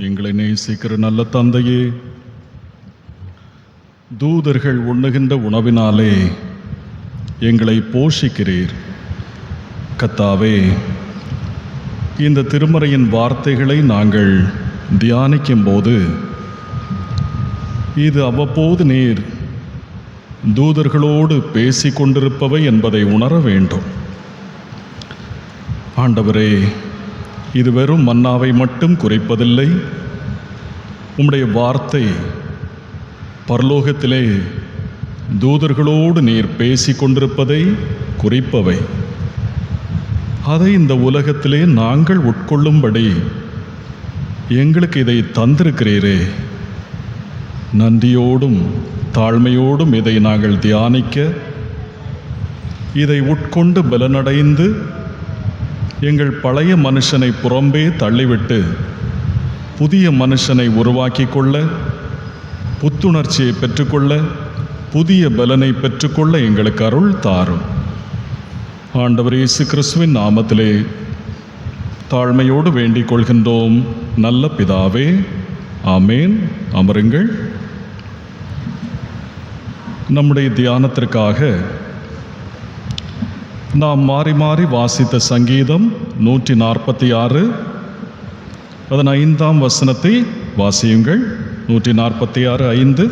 எங்களை நேசிக்கிற நல்ல தந்தையே, தூதர்கள் உண்ணுகின்ற உணவினாலே எங்களை போஷிக்கிறீர். கர்த்தாவே, இந்த திருமறையின் வார்த்தைகளை நாங்கள் தியானிக்கும் போது இது அவ்வப்போது நீர் தூதர்களோடு பேசிக்கொண்டிருப்பவை என்பதை உணர வேண்டும். ஆண்டவரே, இது வெறும் மன்னாவை மட்டும் குறிப்பதில்லை. உம்முடைய வார்த்தை பரலோகத்திலே தூதர்களோடு நீர் பேசிக்கொண்டிருப்பதை குறிப்பவை. அதை இந்த உலகத்திலே நாங்கள் உட்கொள்ளும்படி எங்களுக்கு இதை தந்திருக்கிறீரே. நன்றியோடும் தாழ்மையோடும் இதை நாங்கள் தியானிக்க, இதை உட்கொண்டு பலனடைந்து எங்கள் பழைய மனுஷனை புறம்பே தள்ளிவிட்டு புதிய மனுஷனை உருவாக்கி கொள்ள, புத்துணர்ச்சியை பெற்றுக்கொள்ள, புதிய பலனை பெற்றுக்கொள்ள எங்களுக்கு அருள் தாரும். ஆண்டவர் இயேசு கிறிஸ்துவின் நாமத்திலே தாழ்மையோடு வேண்டிக் கொள்கின்றோம் நல்ல பிதாவே, ஆமேன். அமருங்கள். நம்முடைய தியானத்திற்காக நாம் மாறி மாறி வாசித்த சங்கீதம் 146 அதன் 5ஆம் வசனத்தை வாசியுங்கள். 146 5.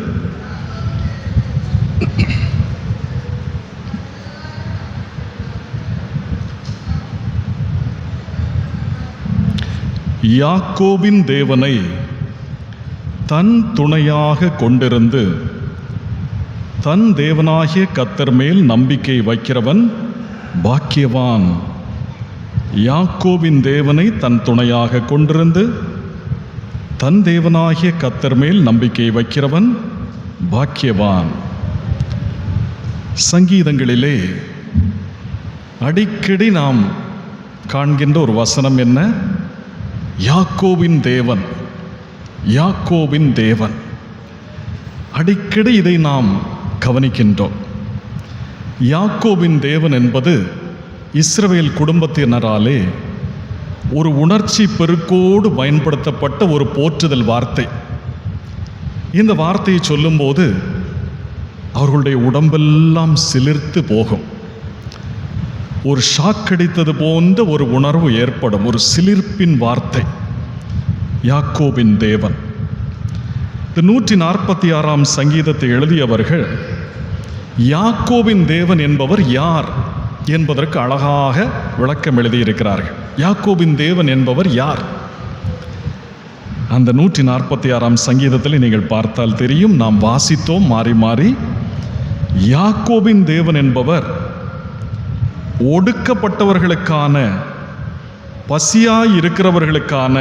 யாக்கோபின் தேவனை தன் துணையாக கொண்டிருந்து தன் தேவனாகிய கர்த்தர் மேல் நம்பிக்கை வைக்கிறவன் பாக்கியவான். யாக்கோபின் தேவனை தன் துணையாக கொண்டிருந்து தன் தேவனாகிய கர்த்தர் மேல் நம்பிக்கை வைக்கிறவன் பாக்கியவான். சங்கீதங்களிலே அடிக்கடி நாம் காண்கின்ற ஒரு வசனம் என்ன? யாக்கோபின் தேவன், யாக்கோபின் தேவன். அடிக்கடி இதை நாம் கவனிக்கின்றோம். யாக்கோபின் தேவன் என்பது இஸ்ரவேல் குடும்பத்தினராலே ஒரு உணர்ச்சி பெருக்கோடு பயன்படுத்தப்பட்ட ஒரு போற்றுதல் வார்த்தை. இந்த வார்த்தையை சொல்லும்போது அவர்களுடைய உடம்பெல்லாம் சிலிர்த்து போகும். ஒரு ஷாக்கடித்தது போன்ற ஒரு உணர்வு ஏற்படும். ஒரு சிலிர்ப்பின் வார்த்தை யாக்கோபின் தேவன். இந்த 146ஆம் சங்கீதத்தை எழுதியவர்கள் யாக்கோபின் தேவன் என்பவர் யார் என்பதற்கு அழகாக விளக்கம் எழுதியிருக்கிறார்கள். யாக்கோபின் தேவன் என்பவர் யார்? அந்த 146ஆம் சங்கீதத்தில் நீங்கள் பார்த்தால் தெரியும். நாம் வாசித்தோம் மாறி மாறி. யாக்கோபின் தேவன் என்பவர் ஒடுக்கப்பட்டவர்களுக்கான, பசியாய் இருக்கிறவர்களுக்கான,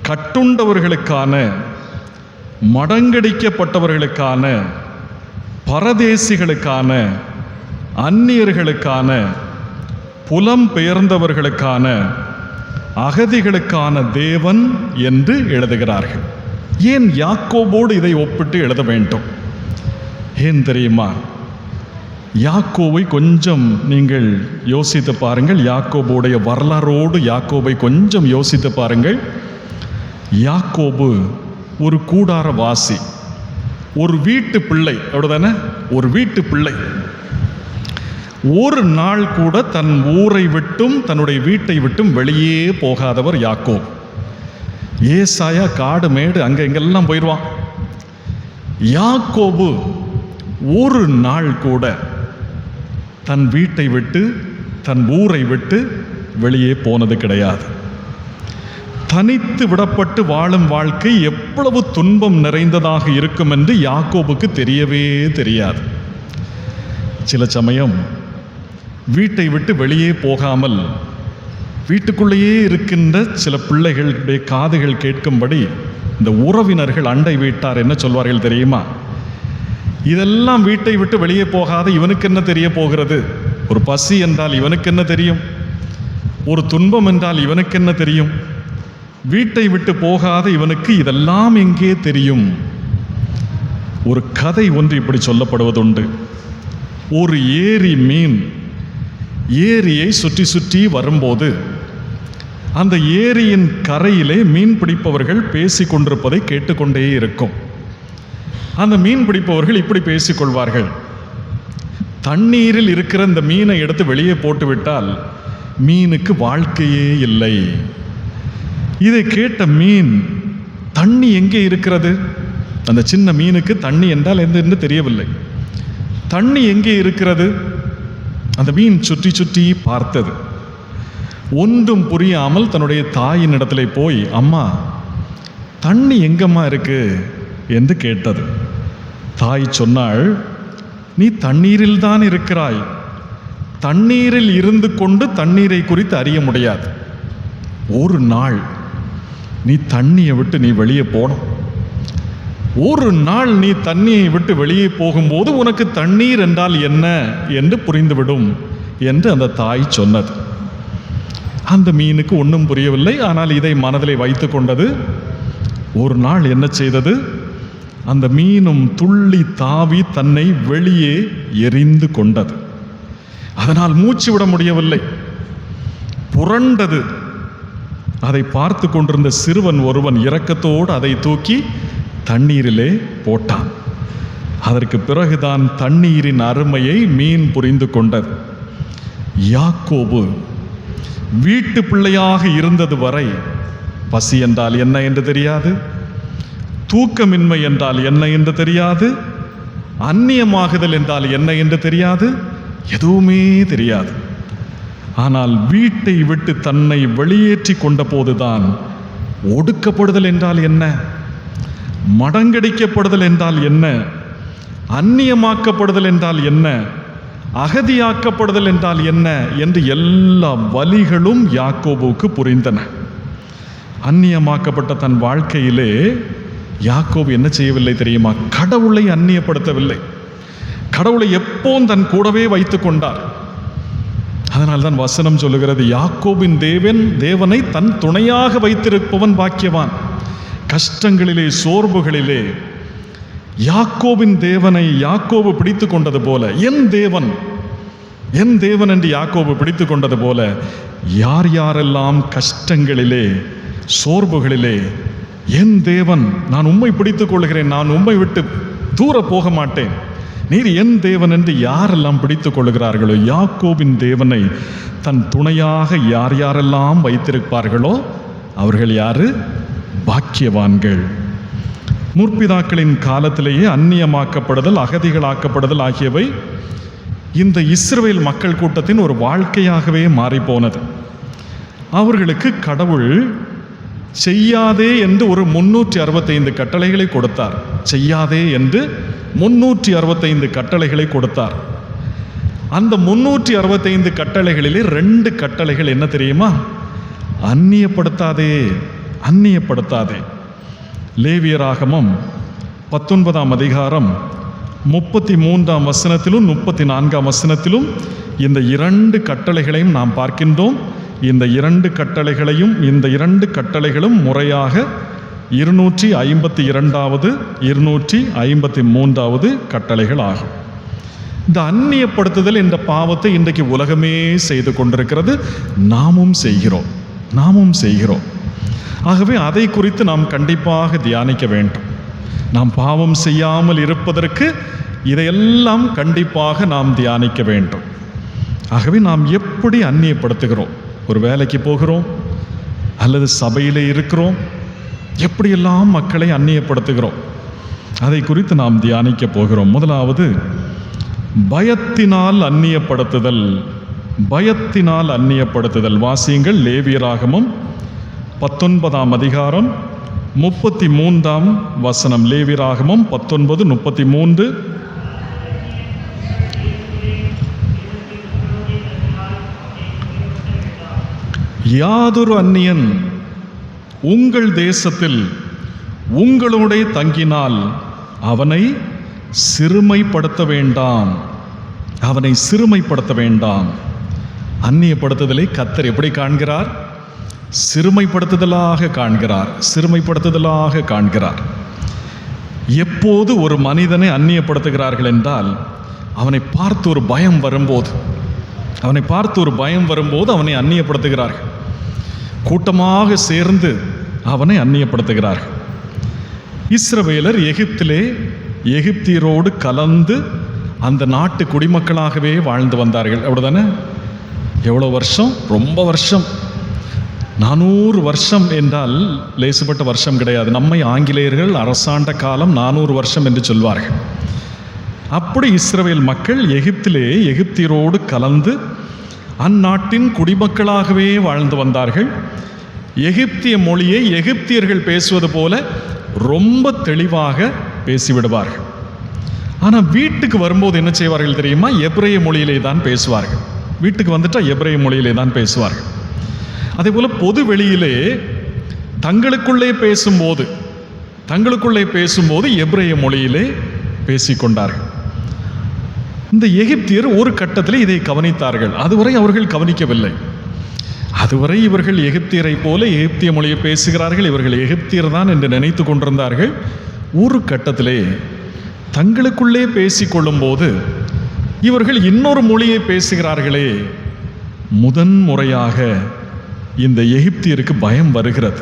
கட்டுண்டவர்களுக்கான, மடங்கடிக்கப்பட்டவர்களுக்கான, பரதேசிகளுக்கான, அந்நியர்களுக்கான, புலம்பெயர்ந்தவர்களுக்கான, அகதிகளுக்கான தேவன் என்று எழுதுகிறார்கள். ஏன் யாக்கோபோடு இதை ஒப்பிட்டு எழுத வேண்டும்? ஏன் தெரியுமா? யாக்கோபை கொஞ்சம் நீங்கள் யோசித்து பாருங்கள். யாக்கோபுடைய வரலாறோடு யாக்கோபை கொஞ்சம் யோசித்து பாருங்கள். யாக்கோபு ஒரு கூடார வாசி, ஒரு வீட்டு பிள்ளை, அப்படிதானே? ஒரு வீட்டு பிள்ளை. ஒரு நாள் கூட தன் ஊரை விட்டும் தன்னுடைய வீட்டை விட்டும் வெளியே போகாதவர் யாக்கோப். ஏசாயா காடு மேடு அங்கே இங்கெல்லாம் போயிடுவான். யாக்கோபு ஒரு நாள் கூட தன் வீட்டை விட்டு தன் ஊரை விட்டு வெளியே போனது கிடையாது. தனித்து விடப்பட்டு வாழும் வாழ்க்கை எவ்வளவு துன்பம் நிறைந்ததாக இருக்கும் என்று யாக்கோபுக்கு தெரியவே தெரியாது. சில சமயம் வீட்டை விட்டு வெளியே போகாமல் வீட்டுக்குள்ளேயே இருக்கின்ற சில பிள்ளைகளுடைய காதுகள் கேட்கும்படி இந்த உறவினர்கள், அண்டை வீட்டார் என்ன சொல்வார்கள் தெரியுமா? இதெல்லாம் வீட்டை விட்டு வெளியே போகாத இவனுக்கு என்ன தெரிய போகிறது? ஒரு பசி என்றால் இவனுக்கு என்ன தெரியும்? ஒரு துன்பம் என்றால் இவனுக்கு என்ன தெரியும்? வீட்டை விட்டு போகாத இவனுக்கு இதெல்லாம் எங்கே தெரியும்? ஒரு கதை ஒன்று இப்படி சொல்லப்படுவதுண்டு. ஒரு ஏரி மீன் ஏரியை சுற்றி சுற்றி வரும்போது அந்த ஏரியின் கரையிலே மீன் பிடிப்பவர்கள் பேசிக் கொண்டிருப்பதை கேட்டுக்கொண்டே இருக்கும். அந்த மீன் பிடிப்பவர்கள் இப்படி பேசிக்கொள்வார்கள்: தண்ணீரில் இருக்கிற இந்த மீனை எடுத்து வெளியே போட்டுவிட்டால் மீனுக்கு வாழ்க்கையே இல்லை. இதை கேட்ட மீன், தண்ணி எங்கே இருக்கிறது? அந்த சின்ன மீனுக்கு தண்ணி என்றால் என்று தெரியவில்லை. தண்ணி எங்கே இருக்கிறது? அந்த மீன் சுற்றி சுற்றி பார்த்தது. ஒன்றும் புரியாமல் தன்னுடைய தாயின் இடத்துல போய், அம்மா, தண்ணி எங்கம்மா இருக்கு என்று கேட்டது. தாய் சொன்னாள், நீ தண்ணீரில் தான் இருக்கிறாய். தண்ணீரில் இருந்து கொண்டு தண்ணீரை குறித்து அறிய முடியாது. ஒரு நாள் நீ தண்ணியை விட்டு நீ வெளியே போகணும். ஒரு நாள் நீ தண்ணியை விட்டு வெளியே போகும்போது உனக்கு தண்ணீர் என்றால் என்ன என்று புரிந்துவிடும் என்று அந்த தாய் சொன்னது. அந்த மீனுக்கு ஒன்றும் புரியவில்லை. ஆனால் இதை மனதிலே வைத்து கொண்டது. ஒரு நாள் என்ன செய்தது? அந்த மீனும் துள்ளி தாவி தன்னை வெளியே எறிந்து கொண்டது. அதனால் மூச்சு விட முடியவில்லை, புரண்டது. அதை பார்த்து கொண்டிருந்த சிறுவன் ஒருவன் இரக்கத்தோடு அதை தூக்கி தண்ணீரிலே போட்டான். அதற்கு பிறகுதான் தண்ணீரின் அருமையை மீன் புரிந்து கொண்டது. யாக்கோபு வீட்டு பிள்ளையாக இருந்தது வரை பசி என்றால் என்ன என்று தெரியாது, தூக்கமின்மை என்றால் என்ன என்று தெரியாது, அந்நியமாகுதல் என்றால் என்ன என்று தெரியாது, எதுவுமே தெரியாது. ஆனால் வீட்டை விட்டு தன்னை வெளியேற்றி கொண்ட போதுதான் ஒடுக்கப்படுதல் என்றால் என்ன, மடங்கடிக்கப்படுதல் என்றால் என்ன, அந்நியமாக்கப்படுதல் என்றால் என்ன, அகதியாக்கப்படுதல் என்றால் என்ன என்று எல்லா வலிகளும் யாக்கோபுக்கு புரிந்தன. அந்நியமாக்கப்பட்ட தன் வாழ்க்கையிலே யாக்கோபு என்ன செய்யவில்லை தெரியுமா? கடவுளை அந்நியப்படுத்தவில்லை. கடவுளை எப்போதும் தன் கூடவே வைத்து கொண்டார். அதனால்தான் வசனம் சொல்லுகிறது, யாக்கோபின் தேவனை தன் துணையாக வைத்திருப்பவன் பாக்கியவான். கஷ்டங்களிலே, சோர்வுகளிலே யாக்கோபின் தேவனை யாக்கோபு பிடித்து கொண்டது போல, என் தேவன் என்று யாக்கோபு பிடித்து கொண்டது போல, யார் யாரெல்லாம் கஷ்டங்களிலே, சோர்வுகளிலே, என் தேவன், நான் உம்மை பிடித்துக் கொள்கிறேன், நான் உம்மை விட்டு தூர போக மாட்டேன், நீர் என் தேவன் என்று யாரெல்லாம் பிடித்துக் கொள்கிறார்களோ, யாக்கோபின் தேவனை தன் துணையாக யார் யாரெல்லாம் வைத்திருப்பார்களோ அவர்கள் யாரு? பாக்கியவான்கள். முற்பிதாக்களின் காலத்திலேயே அந்நியமாக்கப்படுதல், அகதிகளாக்கப்படுதல் ஆகியவை இந்த இஸ்ரவேல் மக்கள் கூட்டத்தின் ஒரு வாழ்க்கையாகவே மாறிப்போனது. அவர்களுக்கு கடவுள் செய்யாதே என்று ஒரு 365 கட்டளைகளை கொடுத்தார். செய்யாதே என்று 365 கட்டளைகளை கொடுத்தார். அந்த 365 கட்டளைகளிலே 2 கட்டளைகள் என்ன தெரியுமா? அந்நியப்படுத்தாதே. லேவியராகமம் 19ஆம் அதிகாரம் 33ஆம் வசனத்திலும் 34ஆம் வசனத்திலும் இந்த 2 கட்டளைகளையும் நாம் பார்க்கின்றோம். இந்த 2 கட்டளைகளும் முறையாக 252வது 253வது கட்டளைகள் ஆகும். இந்த அந்நியப்படுத்துதல் என்ற பாவத்தை இன்றைக்கு உலகமே செய்து கொண்டிருக்கிறது. நாமும் செய்கிறோம். ஆகவே அதை குறித்து நாம் கண்டிப்பாக தியானிக்க வேண்டும். நாம் பாவம் செய்யாமல் இருப்பதற்கு இதையெல்லாம் கண்டிப்பாக நாம் தியானிக்க வேண்டும். ஆகவே நாம் எப்படி அந்நியப்படுத்துகிறோம்? ஒரு வேலைக்கு போகிறோம் அல்லது சபையிலே இருக்கிறோம், எப்படியெல்லாம் மக்களை அந்நியப்படுத்துகிறோம், அதை குறித்து நாம் தியானிக்க போகிறோம். முதலாவது, பயத்தினால் அந்நியப்படுத்துதல். வாசியுங்கள், லேவியராகமம் 19ஆம் அதிகாரம் 33ஆம் வசனம். லேவியராகமம் 19:33. யாதொரு அந்நியன் உங்கள் தேசத்தில் உங்களோட தங்கினால் அவனை சிறுமைப்படுத்த வேண்டாம். அந்நியப்படுத்துதலை கர்த்தர் எப்படி காண்கிறார்? சிறுமைப்படுத்துதலாக காண்கிறார். எப்போது ஒரு மனிதனை அந்நியப்படுத்துகிறார்கள் என்றால், அவனை பார்த்து ஒரு பயம் வரும்போது அவனை அந்நியப்படுத்துகிறார்கள். கூட்டமாக சேர்ந்து அவனை அந்நியப்படுத்துகிறார்கள். இஸ்ரவேலர் எகிப்திலே எகிப்தியரோடு கலந்து அந்த நாட்டு குடிமக்களாகவே வாழ்ந்து வந்தார்கள். அப்படிதானே? எவ்வளோ வருஷம்? ரொம்ப வருஷம். 400 வருஷம் என்றால் லேசுப்பட்ட வருஷம் கிடையாது. நம்மை ஆங்கிலேயர்கள் அரசாண்ட காலம் 400 வருஷம் என்று சொல்வார்கள். அப்படி இஸ்ரவேல் மக்கள் எகிப்திலே எகிப்தியரோடு கலந்து அந்நாட்டின் குடிமக்களாகவே வாழ்ந்து வந்தார்கள். எகிப்திய மொழியை எகிப்தியர்கள் பேசுவது போல ரொம்ப தெளிவாக பேசிவிடுவார்கள். ஆனால் வீட்டுக்கு வரும்போது என்ன செய்வார்கள் தெரியுமா? எபிரேய மொழியிலே தான் பேசுவார்கள். வீட்டுக்கு வந்துட்டால் எபிரேய மொழியிலே தான் பேசுவார்கள். அதே போல் பொது வெளியிலே தங்களுக்குள்ளே பேசும்போது எபிரேய மொழியிலே பேசிக்கொண்டார்கள். இந்த எகிப்தியர் ஒரு கட்டத்தில் இதை கவனித்தார்கள். அதுவரை அவர்கள் கவனிக்கவில்லை. அதுவரை இவர்கள் எகிப்தியரை போல எகிப்திய மொழியை பேசுகிறார்கள், இவர்கள் எகிப்தியர் தான் என்று நினைத்து கொண்டிருந்தார்கள். ஒரு கட்டத்திலே தங்களுக்குள்ளே பேசிக்கொள்ளும் போது இவர்கள் இன்னொரு மொழியை பேசுகிறார்களே, முதன்முறையாக இந்த எகிப்தியருக்கு பயம் வருகிறது.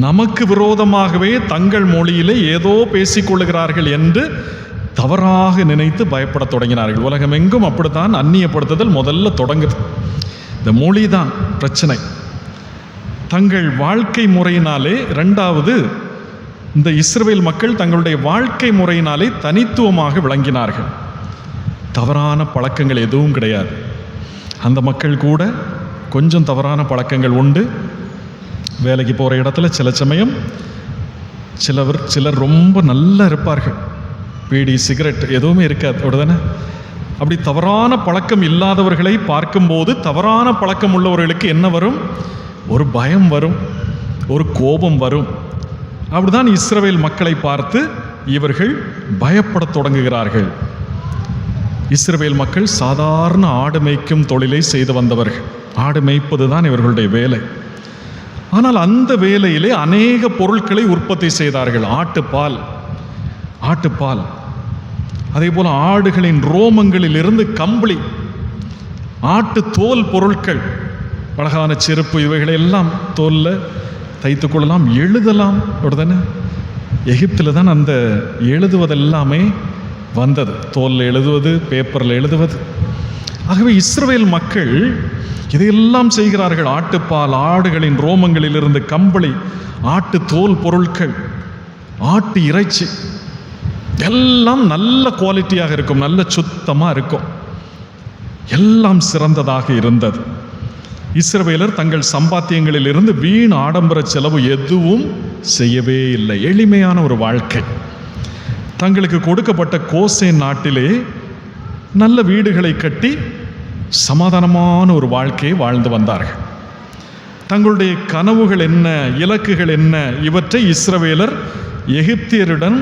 நமக்கு விரோதமாகவே தங்கள் மொழியிலே ஏதோ பேசிக்கொள்ளுகிறார்கள் என்று தவறாக நினைத்து பயப்பட தொடங்கினார்கள். உலகமெங்கும் அப்படித்தான் அந்நியப்படுத்துதல் முதல்ல தொடங்குது. இந்த மொழி தான் பிரச்சனை. தங்கள் வாழ்க்கை முறையினாலே, இரண்டாவது இந்த இஸ்ரவேல் மக்கள் தங்களுடைய வாழ்க்கை முறையினாலே தனித்துவமாக விளங்கினார்கள். தவறான பழக்கங்கள் எதுவும் கிடையாது. அந்த மக்கள் கூட கொஞ்சம் தவறான பழக்கங்கள் உண்டு. வேலைக்கு போகிற இடத்துல சில சமயம் சிலர் ரொம்ப நல்லா இருப்பார்கள். பீடி, சிகரெட் எதுவுமே இருக்காது. அப்படிதானே? அப்படி தவறான பழக்கம் இல்லாதவர்களை பார்க்கும்போது தவறான பழக்கம் உள்ளவர்களுக்கு என்ன வரும்? ஒரு பயம் வரும், ஒரு கோபம் வரும். அப்படிதான் இஸ்ரவேல் மக்களை பார்த்து இவர்கள் பயப்படத் தொடங்குகிறார்கள். இஸ்ரவேல் மக்கள் சாதாரண ஆடு மேய்க்கும் தொழிலை செய்து வந்தவர்கள். ஆடு மேய்ப்பது தான் இவர்களுடைய வேலை. ஆனால் அந்த வேலையிலே அநேக பொருட்களை உற்பத்தி செய்தார்கள். ஆட்டுப்பால், அதே போல் ஆடுகளின் ரோமங்களில் இருந்து கம்பளி, ஆட்டு தோல் பொருட்கள், அழகான செருப்பு, இவைகளை எல்லாம் தோலில் தைத்து கொள்ளலாம், எழுதலாம். அப்படிதானே? எகிப்தில் தான் அந்த எழுதுவதெல்லாமே வந்தது. தோலில் எழுதுவது, பேப்பரில் எழுதுவது. ஆகவே இஸ்ரவேல் மக்கள் இதையெல்லாம் செய்கிறார்கள். ஆட்டுப்பால், ஆடுகளின் ரோமங்களிலிருந்து கம்பளி, ஆட்டு தோல் பொருட்கள், ஆட்டு இறைச்சி எல்லாம் நல்ல குவாலிட்டியாக இருக்கும், நல்ல சுத்தமாக இருக்கும், எல்லாம் சிறந்ததாக இருந்தது. இஸ்ரவேலர் தங்கள் சம்பாத்தியங்களில் இருந்து வீண் ஆடம்பர செலவு எதுவும் செய்யவே இல்லை. எளிமையான ஒரு வாழ்க்கை. தங்களுக்கு கொடுக்கப்பட்ட கோசேன் நாட்டிலே நல்ல வீடுகளை கட்டி சமாதானமான ஒரு வாழ்க்கையை வாழ்ந்து வந்தார்கள். தங்களுடைய கனவுகள் என்ன, இலக்குகள் என்ன, இவற்றை இஸ்ரவேலர் எகிப்தியருடன்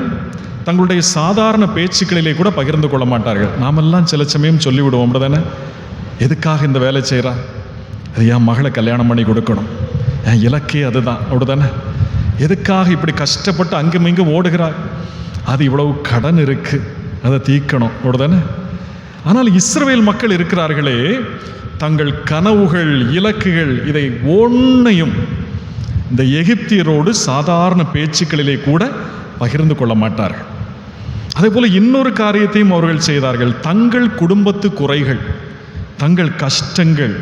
தங்களுடைய சாதாரண பேச்சுக்களிலே கூட பகிர்ந்து கொள்ள மாட்டார்கள். நாமெல்லாம் சில சமயம் சொல்லிவிடுவோம், அப்படிதானே? எதுக்காக இந்த வேலை செய்கிறா? அது என் மகளை கல்யாணம் பண்ணி கொடுக்கணும், என் இலக்கே அதுதான். அப்படிதானே? எதுக்காக இப்படி கஷ்டப்பட்டு அங்கும் இங்கும் ஓடுகிறார்? அது இவ்வளவு கடன் இருக்கு, அதை தீர்க்கணும். அப்படிதானே? ஆனால் இஸ்ரவேல் மக்கள் இருக்கிறார்களே, தங்கள் கனவுகள், இலக்குகள், இதை ஒன்றையும் இந்த எகிப்தியரோடு சாதாரண பேச்சுக்களிலே கூட பகிர்ந்து கொள்ள மாட்டார்கள். அதே போல இன்னொரு காரியத்தையும் அவர்கள் செய்தார்கள். தங்கள் குடும்பத்து குறைகள், தங்கள் கஷ்டங்கள்,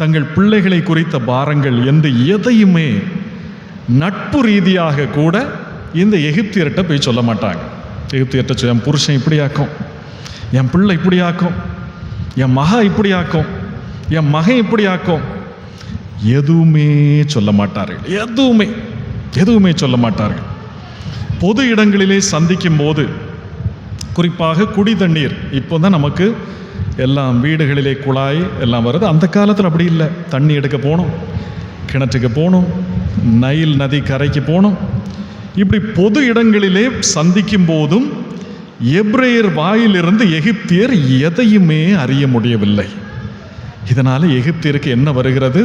தங்கள் பிள்ளைகளை குறித்த பாரங்கள் என்று எதையுமே நட்பு ரீதியாக கூட இந்த எகிப்தியர்கிட்ட போய் சொல்ல மாட்டாங்க. எகிப்தியர்கிட்ட என் புருஷன் இப்படியாக்கும், என் பிள்ளை இப்படியாக்கும், என் மகா இப்படியாக்கும், என் மகன் இப்படியாக்கும், எதுவுமே சொல்ல மாட்டார்கள். எதுவுமே சொல்ல மாட்டார்கள். பொது இடங்களிலே சந்திக்கும் போது, குறிப்பாக குடி தண்ணீர், இப்போ தான் நமக்கு எல்லாம் வீடுகளிலே குழாய் எல்லாம் வருது. அந்த காலத்தில் அப்படி இல்லை. தண்ணி எடுக்க போகணும், கிணற்றுக்கு போகணும், நைல் நதி கரைக்கு போகணும். இப்படி பொது இடங்களிலே சந்திக்கும் போதும் எபிரேயர் வாயிலிருந்து எகிப்தியர் எதையுமே அறிய முடியவில்லை. இதனால் எகிப்தியருக்கு என்ன வருகிறது?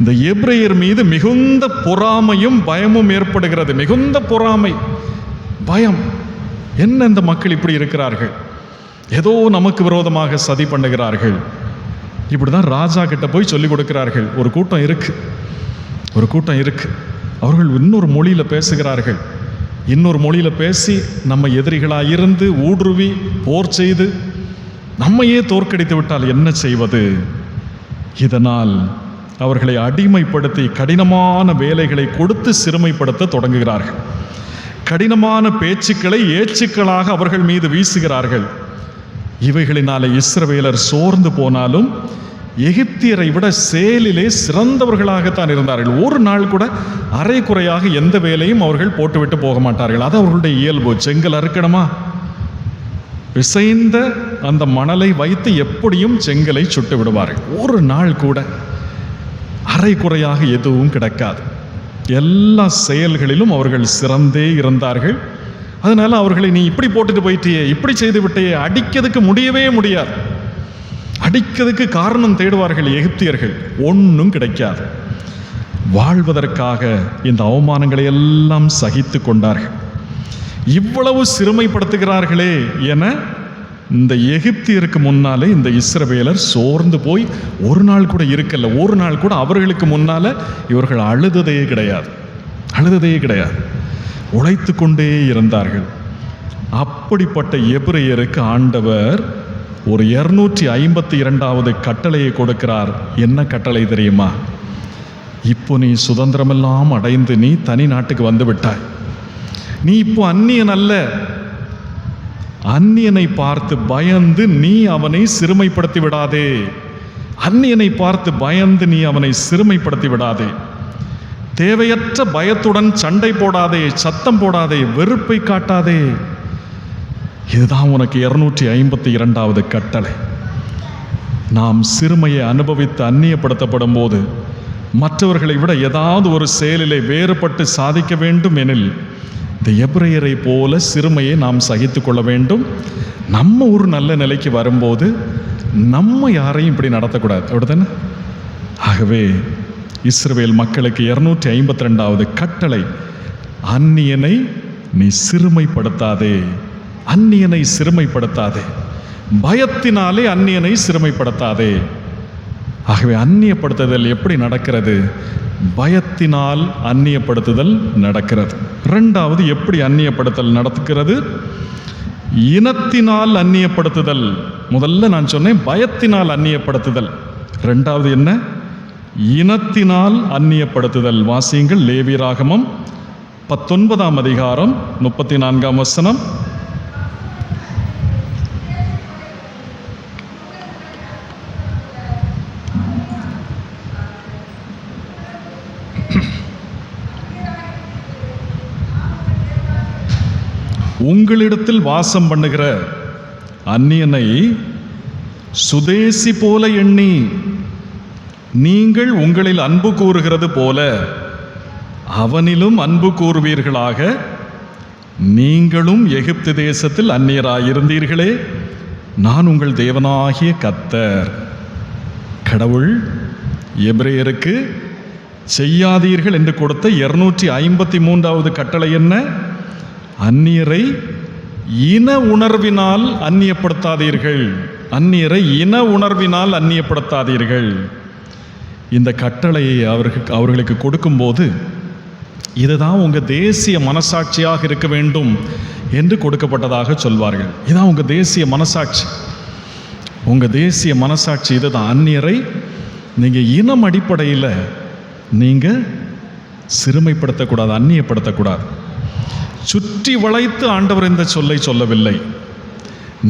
இந்த எபிரேயர் மீது மிகுந்த பொறாமையும் பயமும் ஏற்படுகிறது. மிகுந்த பொறாமை, பயம். என்ன இந்த மக்கள் இப்படி இருக்கிறார்கள்? ஏதோ நமக்கு விரோதமாக சதி பண்ணுகிறார்கள். இப்படிதான் ராஜா கிட்ட போய் சொல்லிக் கொடுக்கிறார்கள். ஒரு கூட்டம் இருக்கு, ஒரு கூட்டம் இருக்கு, அவர்கள் இன்னொரு மொழியில் பேசுகிறார்கள். இன்னொரு மொழியில் பேசி நம்ம எதிரிகளாக இருந்து ஊடுருவி போர் செய்து நம்மையே தோற்கடித்து விட்டால் என்ன செய்வது? இதனால் அவர்களை அடிமைப்படுத்தி கடினமான வேலைகளை கொடுத்து சிறுமைப்படுத்த தொடங்குகிறார்கள். கடினமான பேச்சுக்களை ஏச்சுக்களாக அவர்கள் மீது வீசுகிறார்கள். இவைகளினாலே இஸ்ரவேலர் சோர்ந்து போனாலும் எகிப்தியரை விட செயலிலே சிறந்தவர்களாகத்தான் இருந்தார்கள். ஒரு நாள் கூட அரை குறையாக எந்த வேலையும் அவர்கள் போட்டுவிட்டு போக மாட்டார்கள். அது அவர்களுடைய இயல்பு. செங்கல் அறுக்கணுமா, பிசைந்த அந்த மணலை வைத்து எப்படியும் செங்கலை சுட்டு விடுவார்கள். ஒரு நாள் கூட அரை குறையாக எதுவும் கிடக்காது. எல்லா செயல்களிலும் அவர்கள் சிறந்தே இருந்தார்கள். அதனால அவர்களை நீ இப்படி போட்டுட்டு போயிட்டியே, இப்படி செய்து விட்டையே, அடிக்கிறதுக்கு முடியவே முடியாது. அடிக்கிறதுக்கு காரணம் தேடுவார்கள் எகிப்தியர்கள். ஒன்றும் கிடைக்காது. வாழ்வதற்காக இந்த அவமானங்களை எல்லாம் சகித்து கொண்டார்கள். இவ்வளவு சிறுமைப்படுத்துகிறார்களே என இந்த எகிப்தியருக்கு முன்னாலே இந்த இஸ்ரவேலர் சோர்ந்து போய் ஒரு நாள் கூட இருக்கல. ஒரு நாள் கூட அவர்களுக்கு முன்னால இவர்கள் அழுததே கிடையாது. உழைத்து கொண்டே இருந்தார்கள். அப்படிப்பட்ட எபிரெயருக்கு ஆண்டவர் ஒரு 252வது கட்டளையை கொடுக்கிறார். என்ன கட்டளை தெரியுமா? இப்போ நீ சுதந்திரமெல்லாம் அடைந்து நீ தனி நாட்டுக்கு வந்து விட்டாய். நீ இப்போ அந்நியன் அல்ல. அந்நியனை பார்த்து பயந்து நீ அவனை சிறுமைப்படுத்தி விடாதே. அந்நியனை பார்த்து பயந்து நீ அவனை சிறுமைப்படுத்தி விடாதே. தேவையற்ற பயத்துடன் சண்டை போடாதே, சத்தம் போடாதே, வெறுப்பை காட்டாதே. இதுதான் உனக்கு 252வது கட்டளை. நாம் சிறுமையை அனுபவித்து அந்நியப்படுத்தப்படும் போது மற்றவர்களை விட ஏதாவது ஒரு செயலிலே வேறுபட்டு சாதிக்க வேண்டும் எனில் இந்த எபிரெயரை போல சிறுமையை நாம் சகித்து கொள்ள வேண்டும். நம்ம ஒரு நல்ல நிலைக்கு வரும்போது நம்ம யாரையும் இப்படி நடத்தக்கூடாது, அப்படித்தானே? ஆகவே இஸ்ரவேல் மக்களுக்கு 252வது கட்டளை, அந்நியனை நீ சிறுமைப்படுத்தாதே. அந்நியனை சிறுமைப்படுத்தாதே. பயத்தினாலே அந்நியனை சிறுமைப்படுத்தாதே. ஆகவே அந்நியப்படுத்துதல் எப்படி நடக்கிறது? பயத்தினால் அந்நியப்படுத்துதல் நடக்கிறது. இரண்டாவது, எப்படி அந்நியப்படுத்தல் நடக்கிறது? இனத்தினால் அந்நியப்படுத்துதல். முதல்ல நான் சொன்னேன் பயத்தினால் அந்நியப்படுத்துதல். இரண்டாவது என்ன? இனத்தினால் அந்நியப்படுத்துதல். வாசியுங்கள் லேவியராகமம் 19ஆம் அதிகாரம் 34ஆம் வசனம். உங்களிடத்தில் வாசம் பண்ணுகிற அந்நியனை சுதேசி போல எண்ணி நீங்கள் உங்களில் அன்பு கூறுகிறது போல அவனிலும் அன்பு கூறுவீர்களாக. நீங்களும் எகிப்து தேசத்தில் அந்நியராயிருந்தீர்களே, நான் உங்கள் தேவனாகிய கர்த்தர். கடவுள் எபிரெயருக்கு செய்யாதீர்கள் என்று கொடுத்த 253வது கட்டளை என்ன? அந்நியரை இன உணர்வினால் அந்நியப்படுத்தாதீர்கள். அந்நியரை இன உணர்வினால் அந்நியப்படுத்தாதீர்கள். இந்த கட்டளையை அவர்களுக்கு கொடுக்கும்போது இதுதான் உங்கள் தேசிய மனசாட்சியாக இருக்க வேண்டும் என்று கொடுக்கப்பட்டதாக சொல்வார்கள். இதுதான் உங்கள் தேசிய மனசாட்சி. உங்கள் தேசிய மனசாட்சி இதுதான். அந்நியரை நீங்கள் இனம் அடிப்படையில் நீங்கள் சிறுமைப்படுத்தக்கூடாது, அந்நியப்படுத்தக்கூடாது. சுற்றி வளைத்து ஆண்டவர் இந்த சொல்லை சொல்லவில்லை,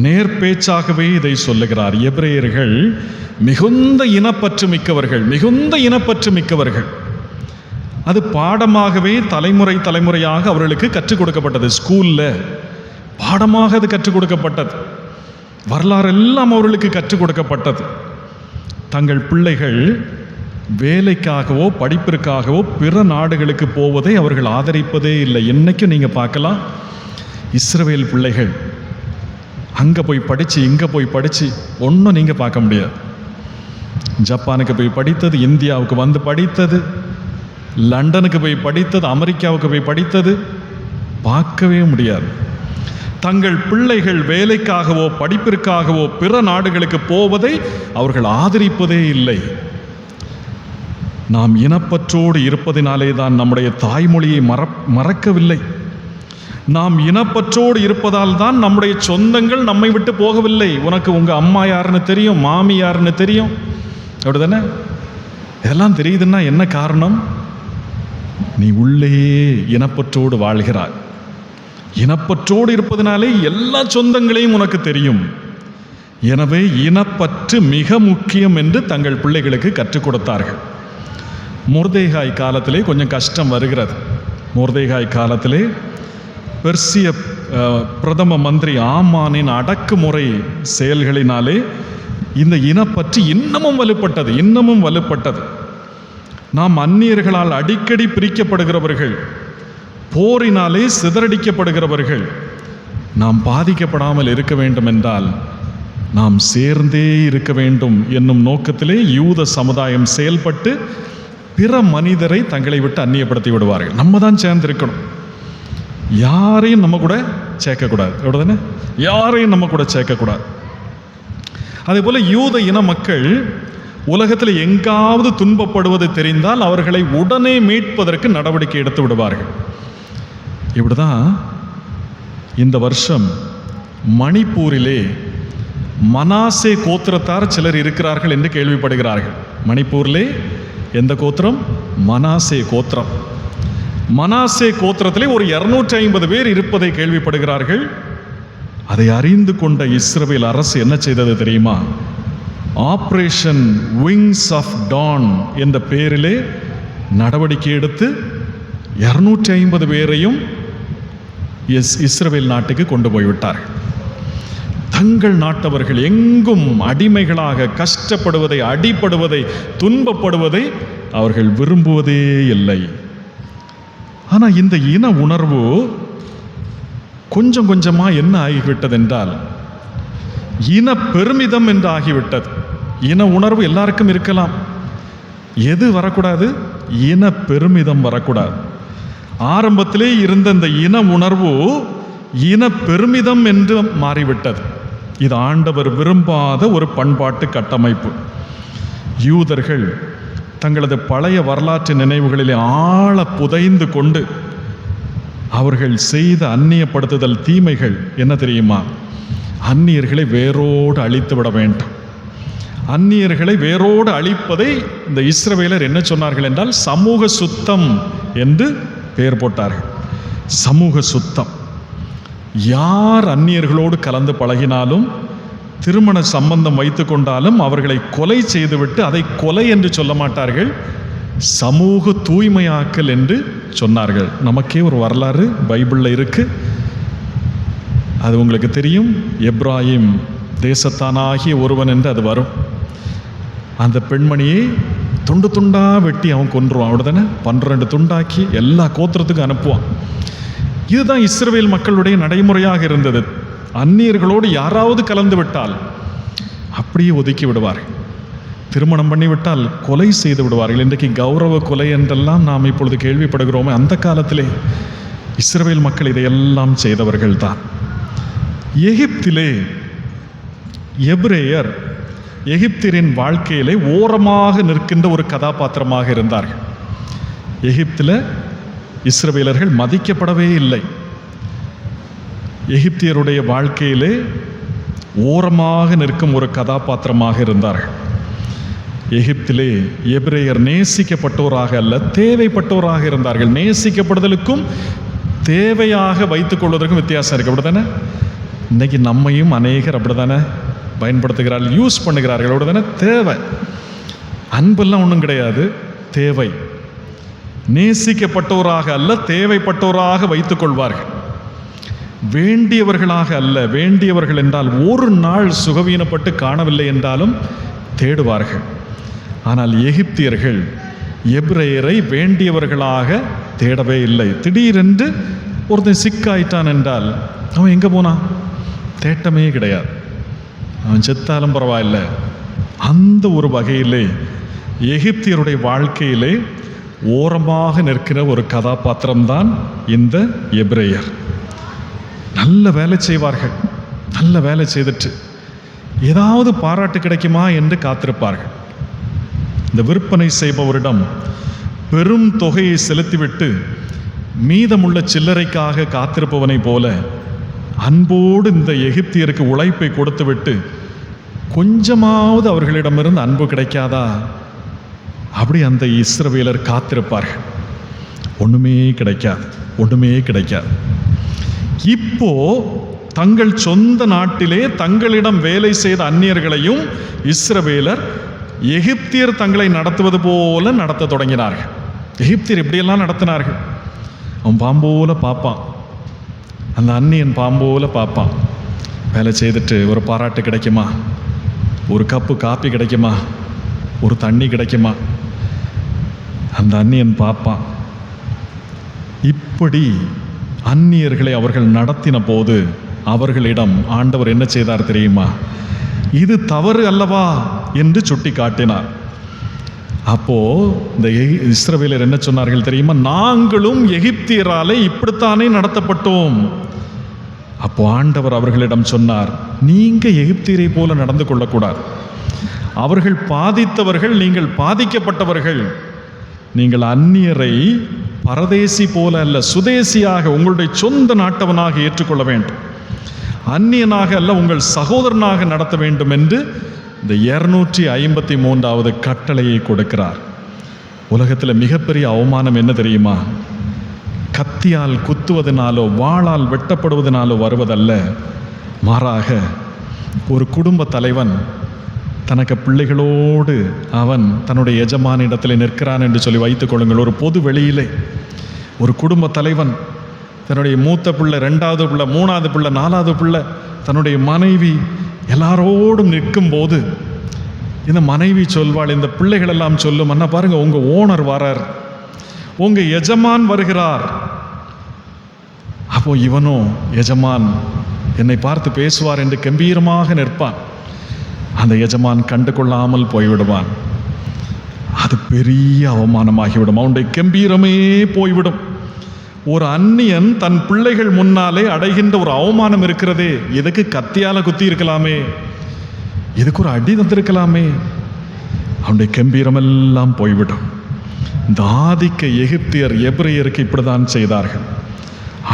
நேர்பேச்சாகவே இதை சொல்லுகிறார். எபிரெயர்கள் மிகுந்த இனப்பற்று மிக்கவர்கள். அது பாடமாகவே தலைமுறையாக அவர்களுக்கு கற்றுக் கொடுக்கப்பட்டது. ஸ்கூல்ல பாடமாக அது கற்றுக் கொடுக்கப்பட்டது. வரலாறெல்லாம் அவர்களுக்கு கற்றுக் கொடுக்கப்பட்டது. தங்கள் பிள்ளைகள் வேலைக்காகவோ படிப்பிற்காகவோ பிற நாடுகளுக்கு போவதை அவர்கள் ஆதரிப்பதே இல்லை. என்னைக்கும் நீங்கள் பார்க்கலாம், இஸ்ரவேல் பிள்ளைகள் அங்கே போய் படித்து இங்கே போய் படித்து ஒன்றும் நீங்கள் பார்க்க முடியாது. ஜப்பானுக்கு போய் படித்தது, இந்தியாவுக்கு வந்து படித்தது, லண்டனுக்கு போய் படித்தது, அமெரிக்காவுக்கு போய் படித்தது பார்க்கவே முடியாது. தங்கள் பிள்ளைகள் வேலைக்காகவோ படிப்பிற்காகவோ பிற நாடுகளுக்கு போவதை அவர்கள் ஆதரிப்பதே இல்லை. நாம் இனப்பற்றோடு இருப்பதினாலே தான் நம்முடைய தாய்மொழியை மறக்கவில்லை. நாம் இனப்பற்றோடு இருப்பதால் தான் நம்முடைய சொந்தங்கள் நம்மை விட்டு போகவில்லை. உனக்கு உங்கள் அம்மா யாருன்னு தெரியும், மாமி யாருன்னு தெரியும், அப்படி தானே? இதெல்லாம் தெரியுதுன்னா என்ன காரணம்? நீ உள்ளேயே இனப்பற்றோடு வாழ்கிறாய். இனப்பற்றோடு இருப்பதனாலே எல்லா சொந்தங்களையும் உனக்கு தெரியும். எனவே இனப்பற்று மிக முக்கியம் என்று தங்கள் பிள்ளைகளுக்கு கற்றுக் கொடுத்தார்கள். மொர்தெகாய் காலத்திலே கொஞ்சம் கஷ்டம் வருகிறது. மொர்தெகாய் காலத்திலே பெர்சிய பிரதம மந்திரி ஆமானின் அடக்குமுறை செயல்களினாலே இந்த இனப்பற்று இன்னமும் வலுப்பட்டது. நாம் அந்நியர்களால் அடிக்கடி பிரிக்கப்படுகிறவர்கள், போரினாலே சிதறடிக்கப்படுகிறவர்கள். நாம் பாதிக்கப்படாமல் இருக்க வேண்டும் என்றால் நாம் சேர்ந்தே இருக்க வேண்டும் என்னும் நோக்கத்திலே யூத சமுதாயம் செயல்பட்டு பிற மனிதரை தங்களை விட்டு அந்நியப்படுத்தி விடுவார்கள். நம்ம தான் சேர்ந்திருக்கணும். யாரையும் நம்ம கூட சேர்க்கக்கூடாது, அப்படிதானே? யாரையும் நம்ம கூட சேர்க்கக்கூடாது. அதே போல யூத இன மக்கள் உலகத்தில் எங்காவது துன்பப்படுவது தெரிந்தால் அவர்களை உடனே மீட்பதற்கு நடவடிக்கை எடுத்து விடுவார்கள். இப்படிதான் இந்த வருஷம் மணிப்பூரிலே மனாசே கோத்திரத்தார் சிலர் இருக்கிறார்கள் என்று கேள்விப்படுகிறார்கள். மணிப்பூரிலே எந்த கோத்திரம்? மனாசே கோத்திரம். மனாசே கோத்திரத்திலே ஒரு 250 பேர் இருப்பதை கேள்விப்படுகிறார்கள். அதை அறிந்து கொண்ட இஸ்ரவேல் அரசு என்ன செய்தது தெரியுமா? ஆபரேஷன் விங்ஸ் ஆஃப் டான் என்ற பெயரிலே நடவடிக்கை எடுத்து 250 பேரையும் இஸ்ரவேல் நாட்டுக்கு கொண்டு போய்விட்டார்கள். தங்கள் நாட்டவர்கள் எங்கும் அடிமைகளாக கஷ்டப்படுவதை, அடிபடுவதை, துன்பப்படுவதை அவர்கள் விரும்புவதே இல்லை. ஆனால் இந்த இன உணர்வு கொஞ்சம் கொஞ்சமாக என்ன ஆகிவிட்டது என்றால் இன பெருமிதம் என்று ஆகிவிட்டது. இன உணர்வு எல்லாருக்கும் இருக்கலாம். எது வரக்கூடாது? இன பெருமிதம் வரக்கூடாது. ஆரம்பத்திலே இருந்த இந்த இன உணர்வு இன பெருமிதம் என்று மாறிவிட்டது. இது ஆண்டவர் விரும்பாத ஒரு பண்பாட்டு கட்டமைப்பு. யூதர்கள் தங்களது பழைய வரலாற்று நினைவுகளிலே ஆழ புதைந்து கொண்டு அவர்கள் செய்த அந்நியப்படுத்துதல் தீமைகள் என்ன தெரியுமா? அந்நியர்களை வேரோடு அழித்து விட வேண்டும். அந்நியர்களை வேரோடு அழிப்பதை இந்த இஸ்ரவேலர் என்ன சொன்னார்கள் என்றால் சமூக சுத்தம் என்று பெயர் போட்டார்கள். சமூக சுத்தம். யார் அந்நியர்களோடு கலந்து பழகினாலும், திருமண சம்பந்தம் வைத்து கொண்டாலும் அவர்களை கொலை செய்துவிட்டு அதை கொலை என்று சொல்ல மாட்டார்கள், சமூக தூய்மையாக்கல் என்று சொன்னார்கள். நமக்கே ஒரு வரலாறு பைபிளில் இருக்கு. அது உங்களுக்கு தெரியும். எப்ராஹிம் தேசத்தானாகிய ஒருவன் என்று அது வரும். அந்த பெண்மணியை துண்டு துண்டா வெட்டி அவன் கொன்றுவான், அப்படிதானே? 12 துண்டாக்கி எல்லா கோத்திரத்துக்கும் அனுப்புவான். இதுதான் இஸ்ரவேல் மக்களுடைய நடைமுறையாக இருந்தது. அந்நியர்களோடு யாராவது கலந்து விட்டால் அப்படியே ஒதுக்கி விடுவார்கள். திருமணம் பண்ணிவிட்டால் கொலை செய்து விடுவார்கள். இன்றைக்கு கௌரவ கொலை என்றெல்லாம் நாம் இப்பொழுது கேள்விப்படுகிறோமே, அந்த காலத்திலே இஸ்ரவேல் மக்கள் இதையெல்லாம் செய்தவர்கள் தான். எகிப்திலே எபிரேயர் எகிப்தியரின் வாழ்க்கையிலே ஓரமாக நிற்கின்ற ஒரு கதாபாத்திரமாக இருந்தார்கள். எகிப்தில் இஸ்ரவேலர்கள் மதிக்கப்படவே இல்லை. எகிப்தியருடைய வாழ்க்கையிலே ஓரமாக நிற்கும் ஒரு கதாபாத்திரமாக இருந்தார்கள். எகிப்திலே எபிரேயர் நேசிக்கப்பட்டோராக அல்ல, தேவைப்பட்டோராக இருந்தார்கள். நேசிக்கப்படுதலுக்கும் தேவையாக வைத்துக் கொள்வதற்கும் வித்தியாசம் இருக்கு, அப்படிதானே? இன்னைக்கு நம்மையும் அநேகர் அப்படிதானே பயன்படுத்துகிறார்கள், யூஸ் பண்ணுகிறார்கள், அப்படிதானே? தேவை. அன்பெல்லாம் ஒன்றும் கிடையாது, தேவை. நேசிக்கப்பட்டோராக அல்ல, தேவைப்பட்டோராக வைத்துக் கொள்வார்கள். வேண்டியவர்களாக அல்ல. வேண்டியவர்கள் என்றால் ஒரு நாள் சுகவீனப்பட்டு காணவில்லை என்றாலும் தேடுவார்கள். ஆனால் எகிப்தியர்கள் எபிரேயரை வேண்டியவர்களாக தேடவே இல்லை. திடீரென்று ஒருத்தன் சிக்காயிட்டான் என்றால் அவன் எங்கே போனான்? தேட்டமே கிடையாது. அவன் செத்தாலும் பரவாயில்லை. அந்த ஒரு வகையிலே எகிப்தியருடைய வாழ்க்கையிலே ஓரமாக நிற்கிற ஒரு கதாபாத்திரம்தான் இந்த எபிரேயர். நல்ல வேலை செய்வார்கள். நல்ல வேலை செய்துட்டு ஏதாவது பாராட்டு கிடைக்குமா என்று காத்திருப்பார்கள். இந்த விற்பனை செய்பவரிடம் பெரும் தொகையை செலுத்திவிட்டு மீதமுள்ள சில்லறைக்காக காத்திருப்பவனை போல அன்போடு இந்த எகிப்தியருக்கு உழைப்பை கொடுத்துவிட்டு கொஞ்சமாவது அவர்களிடமிருந்து அன்பு கிடைக்காதா? அப்படி அந்த இஸ்ரவேலர் காத்திருப்பார்கள். ஒண்ணுமே கிடைக்காது, ஒண்ணுமே கிடைக்காது. இப்போ தங்கள் சொந்த நாட்டிலே தங்களிடம் வேலை செய்த அந்நியர்களையும் இஸ்ரவேலர் எகிப்தியர் தங்களை நடத்துவது போல நடத்த தொடங்கினார்கள். எகிப்தியர் எப்படியெல்லாம் நடத்தினார்கள். அவன் பாம்போல பார்ப்பான், அந்த அந்நியன் பாம்போல பார்ப்பான். வேலை செய்துட்டு ஒரு பாராட்டு கிடைக்குமா, ஒரு கப்பு காப்பி கிடைக்குமா, ஒரு தண்ணி கிடைக்குமா, அந்த அந்நியன் பார்ப்பான். இப்படி அந்நியர்களை அவர்கள் நடத்தின போது அவர்களிடம் ஆண்டவர் என்ன செய்தார் தெரியுமா? இது தவறு அல்லவா என்று சுட்டி காட்டினார். அப்போ இந்த இஸ்ரவேலர் என்ன சொன்னார்கள் தெரியுமா? நாங்களும் எகிப்தியராலே இப்படித்தானே நடத்தப்பட்டோம். அப்போ ஆண்டவர் அவர்களிடம் சொன்னார், நீங்க எகிப்தியரை போல நடந்து கொள்ளக்கூடாது. அவர்கள் பாதித்தவர்கள், நீங்கள் பாதிக்கப்பட்டவர்கள். நீங்கள் அந்நியரை பரதேசி போல அல்ல, சுதேசியாக, உங்களுடைய சொந்த நாட்டவனாக ஏற்றுக்கொள்ள வேண்டும். அந்நியனாக அல்ல, உங்கள் சகோதரனாக நடத்த வேண்டும் என்று இந்த 253வது கட்டளையை கொடுக்கிறார். உலகத்தில் மிகப்பெரிய அவமானம் என்ன தெரியுமா? கத்தியால் குத்துவதனாலோ வாளால் வெட்டப்படுவதனாலோ வருவதல்ல, மாறாக ஒரு குடும்ப தலைவன் தனக்கு பிள்ளைகளோடு அவன் தன்னுடைய எஜமானிடத்தில் நிற்கிறான் என்று சொல்லி வைத்துக் கொள்ளுங்கள். ஒரு பொது வெளியிலே ஒரு குடும்ப தலைவன் தன்னுடைய மூத்த பிள்ளை, 2வது பிள்ளை, 3வது பிள்ளை, 4வது பிள்ளை, தன்னுடைய மனைவி எல்லாரோடும் நிற்கும் போது இந்த மனைவி சொல்வாள், இந்த பிள்ளைகள் எல்லாம் சொல்லும், அண்ணா பாருங்க உங்க ஓனர் வரார், உங்க எஜமான் வருகிறார். அப்போ இவனும் எஜமான் என்னை பார்த்து பேசுவார் என்று கம்பீரமாக நிற்பான். அந்த எஜமான் கண்டு கொள்ளாமல் போய்விடுவான். அது பெரிய அவமானமாகிவிடும், அவனுடைய கம்பீரமே போய்விடும். ஒரு அந்நியன் தன் பிள்ளைகள் முன்னாலே அடைகின்ற ஒரு அவமானம் இருக்கிறதே, இதுக்கு கத்தியால குத்தி இருக்கலாமே, இதுக்கு ஒரு அடி தந்திருக்கலாமே, அவனுடைய கம்பீரம் எல்லாம் போய்விடும். இந்த ஆதிக்க எகிப்தியர் எபிரேயருக்கு இப்படிதான் செய்தார்கள்.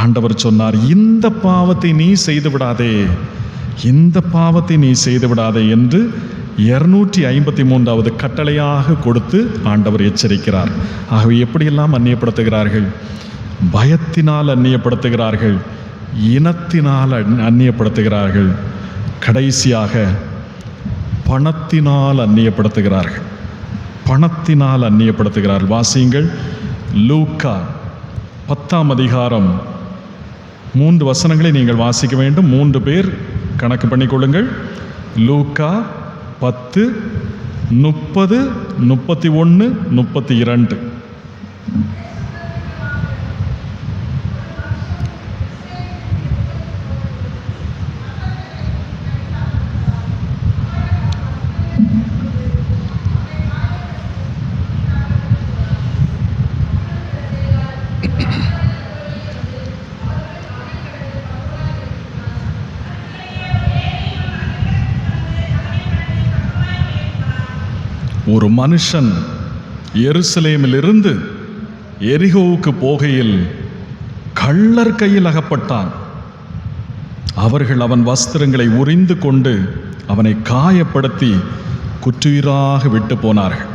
ஆண்டவர் சொன்னார், இந்த பாவத்தை நீ செய்து விடாதே, இந்த பாவத்தை நீ செய்து விடாதே என்று 253வது கட்டளையாக கொடுத்து ஆண்டவர் எச்சரிக்கிறார். ஆகவே எப்படியெல்லாம் அந்நியப்படுத்துகிறார்கள்? பயத்தினால் அந்நியப்படுத்துகிறார்கள், இனத்தினால் அந்நியப்படுத்துகிறார்கள், கடைசியாக பணத்தினால் அந்நியப்படுத்துகிறார்கள். பணத்தினால் அந்நியப்படுத்துகிறார்கள். வாசியுங்கள், லூக்கா 10ஆம் அதிகாரம் 3 வசனங்களை நீங்கள் வாசிக்க வேண்டும். 3 பேர் கணக்கு பண்ணிக்கொள்ளுங்கள். லூக்கா 10, 30, 31, 32. ஒரு மனுஷன் எருசலேமிலிருந்து எரிகோவுக்கு போகையில் கள்ளர் கையில் அகப்பட்டான். அவர்கள் அவன் வஸ்திரங்களை உரிந்து கொண்டு அவனை காயப்படுத்தி குற்றுயிராக விட்டு போனார்கள்.